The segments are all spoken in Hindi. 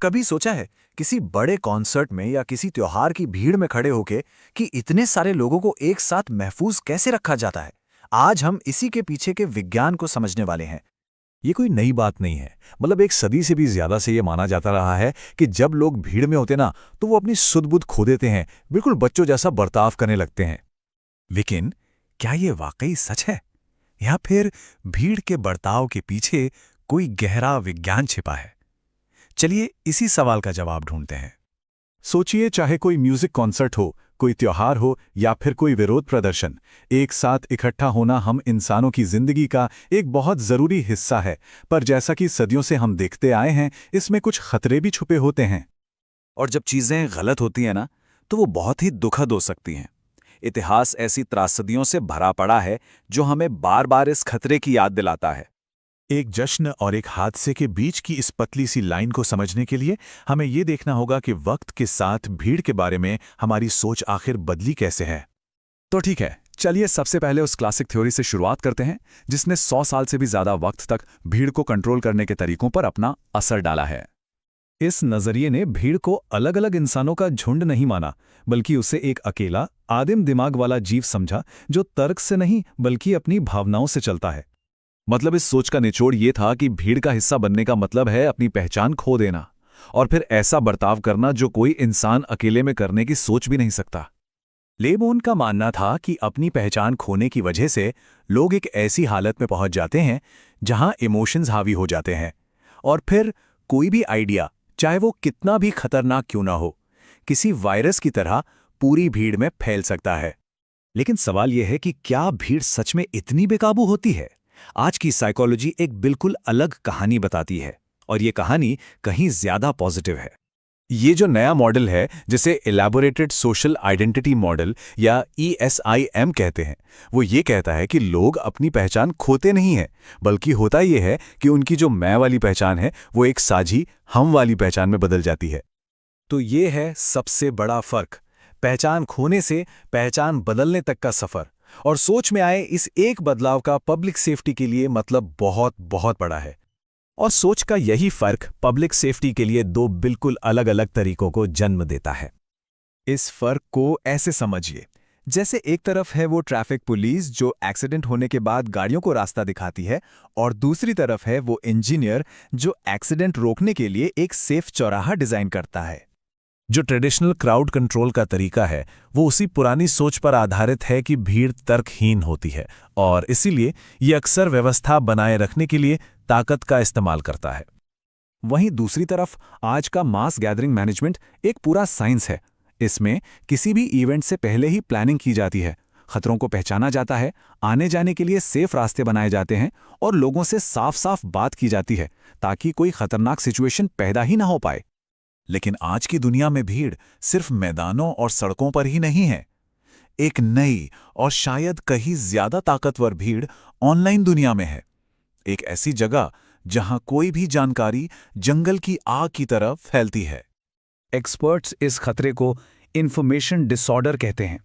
कभी सोचा है किसी बड़े कॉन्सर्ट में या किसी त्योहार की भीड़ में खड़े होके कि इतने सारे लोगों को एक साथ महफूज कैसे रखा जाता है? आज हम इसी के पीछे के विज्ञान को समझने वाले हैं। ये कोई नई बात नहीं है। मतलब एक सदी से भी ज्यादा से ये माना जाता रहा है कि जब लोग भीड़ में होते ना तो वो अपनी सुध-बुध खो देते हैं, बिल्कुल बच्चों जैसा बर्ताव करने लगते हैं। लेकिन क्या ये वाकई सच है, या फिर भीड़ के बर्ताव के पीछे कोई गहरा विज्ञान छिपा है? चलिए इसी सवाल का जवाब ढूंढते हैं। सोचिए, चाहे कोई म्यूजिक कॉन्सर्ट हो, कोई त्योहार हो या फिर कोई विरोध प्रदर्शन, एक साथ इकट्ठा होना हम इंसानों की जिंदगी का एक बहुत जरूरी हिस्सा है। पर जैसा कि सदियों से हम देखते आए हैं, इसमें कुछ खतरे भी छुपे होते हैं। और जब चीजें गलत होती हैं ना, तो वो बहुत ही दुखद हो सकती हैं। इतिहास ऐसी त्रासदियों से भरा पड़ा है जो हमें बार बार इस खतरे की याद दिलाता है। एक जश्न और एक हादसे के बीच की इस पतली सी लाइन को समझने के लिए हमें ये देखना होगा कि वक्त के साथ भीड़ के बारे में हमारी सोच आखिर बदली कैसे है। तो ठीक है, चलिए सबसे पहले उस क्लासिक थ्योरी से शुरुआत करते हैं जिसने 100 साल से भी ज्यादा वक्त तक भीड़ को कंट्रोल करने के तरीकों पर अपना असर डाला है। इस नजरिए ने भीड़ को अलग अलग इंसानों का झुंड नहीं माना, बल्कि उसे एक अकेला आदिम दिमाग वाला जीव समझा जो तर्क से नहीं बल्कि अपनी भावनाओं से चलता है। मतलब इस सोच का निचोड़ ये था कि भीड़ का हिस्सा बनने का मतलब है अपनी पहचान खो देना, और फिर ऐसा बर्ताव करना जो कोई इंसान अकेले में करने की सोच भी नहीं सकता। लेबोन का मानना था कि अपनी पहचान खोने की वजह से लोग एक ऐसी हालत में पहुंच जाते हैं जहां इमोशंस हावी हो जाते हैं, और फिर कोई भी आइडिया, चाहे वो कितना भी खतरनाक क्यों ना हो, किसी वायरस की तरह पूरी भीड़ में फैल सकता है। लेकिन सवाल यह है कि क्या भीड़ सच में इतनी बेकाबू होती है? आज की साइकोलॉजी एक बिल्कुल अलग कहानी बताती है, और ये कहानी कहीं ज्यादा पॉजिटिव है। ये जो नया मॉडल है, जिसे इलैबोरेटेड सोशल आइडेंटिटी मॉडल या ESIM कहते हैं, वो ये कहता है कि लोग अपनी पहचान खोते नहीं हैं, बल्कि होता ये है कि उनकी जो मैं वाली पहचान है वो एक साझी हम वाली पहचान में बदल जाती है। तो ये है सबसे बड़ा फर्क, पहचान खोने से पहचान बदलने तक का सफर। और सोच में आए इस एक बदलाव का पब्लिक सेफ्टी के लिए मतलब बहुत बहुत बड़ा है। और सोच का यही फर्क पब्लिक सेफ्टी के लिए दो बिल्कुल अलग अलग तरीकों को जन्म देता है। इस फर्क को ऐसे समझिए, जैसे एक तरफ है वो ट्रैफिक पुलिस जो एक्सीडेंट होने के बाद गाड़ियों को रास्ता दिखाती है, और दूसरी तरफ है वो इंजीनियर जो एक्सीडेंट रोकने के लिए एक सेफ चौराहा डिजाइन करता है। जो ट्रेडिशनल क्राउड कंट्रोल का तरीका है वो उसी पुरानी सोच पर आधारित है कि भीड़ तर्कहीन होती है, और इसीलिए ये अक्सर व्यवस्था बनाए रखने के लिए ताकत का इस्तेमाल करता है। वहीं दूसरी तरफ आज का मास गैदरिंग मैनेजमेंट एक पूरा साइंस है। इसमें किसी भी इवेंट से पहले ही प्लानिंग की जाती है, खतरों को पहचाना जाता है, आने जाने के लिए सेफ रास्ते बनाए जाते हैं, और लोगों से साफ साफ बात की जाती है ताकि कोई खतरनाक सिचुएशन पैदा ही ना हो पाए। लेकिन आज की दुनिया में भीड़ सिर्फ मैदानों और सड़कों पर ही नहीं है। एक नई और शायद कहीं ज्यादा ताकतवर भीड़ ऑनलाइन दुनिया में है। एक ऐसी जगह जहां कोई भी जानकारी जंगल की आग की तरह फैलती है। एक्सपर्ट्स इस खतरे को इंफॉर्मेशन डिसऑर्डर कहते हैं।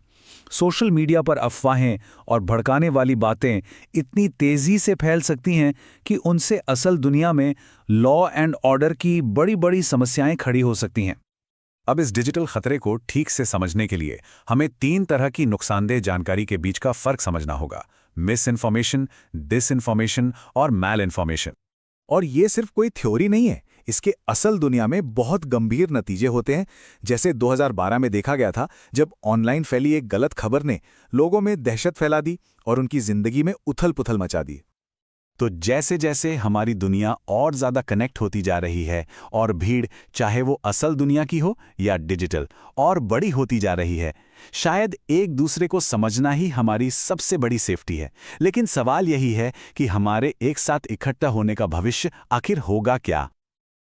सोशल मीडिया पर अफवाहें और भड़काने वाली बातें इतनी तेजी से फैल सकती हैं कि उनसे असल दुनिया में लॉ एंड ऑर्डर की बड़ी बड़ी समस्याएं खड़ी हो सकती हैं। अब इस डिजिटल खतरे को ठीक से समझने के लिए हमें 3 तरह की नुकसानदेह जानकारी के बीच का फर्क समझना होगा: मिस इन्फॉर्मेशन, डिसइन्फॉर्मेशन और मैल इन्फॉर्मेशन। और ये सिर्फ कोई थ्योरी नहीं है, इसके असल दुनिया में बहुत गंभीर नतीजे होते हैं। जैसे 2012 में देखा गया था, जब ऑनलाइन फैली एक गलत खबर ने लोगों में दहशत फैला दी और उनकी जिंदगी में उथल-पुथल मचा दी। तो जैसे जैसे हमारी दुनिया और ज्यादा कनेक्ट होती जा रही है और भीड़, चाहे वो असल दुनिया की हो या डिजिटल, और बड़ी होती जा रही है, शायद एक दूसरे को समझना ही हमारी सबसे बड़ी सेफ्टी है। लेकिन सवाल यही है कि हमारे एक साथ इकट्ठा होने का भविष्य आखिर होगा क्या?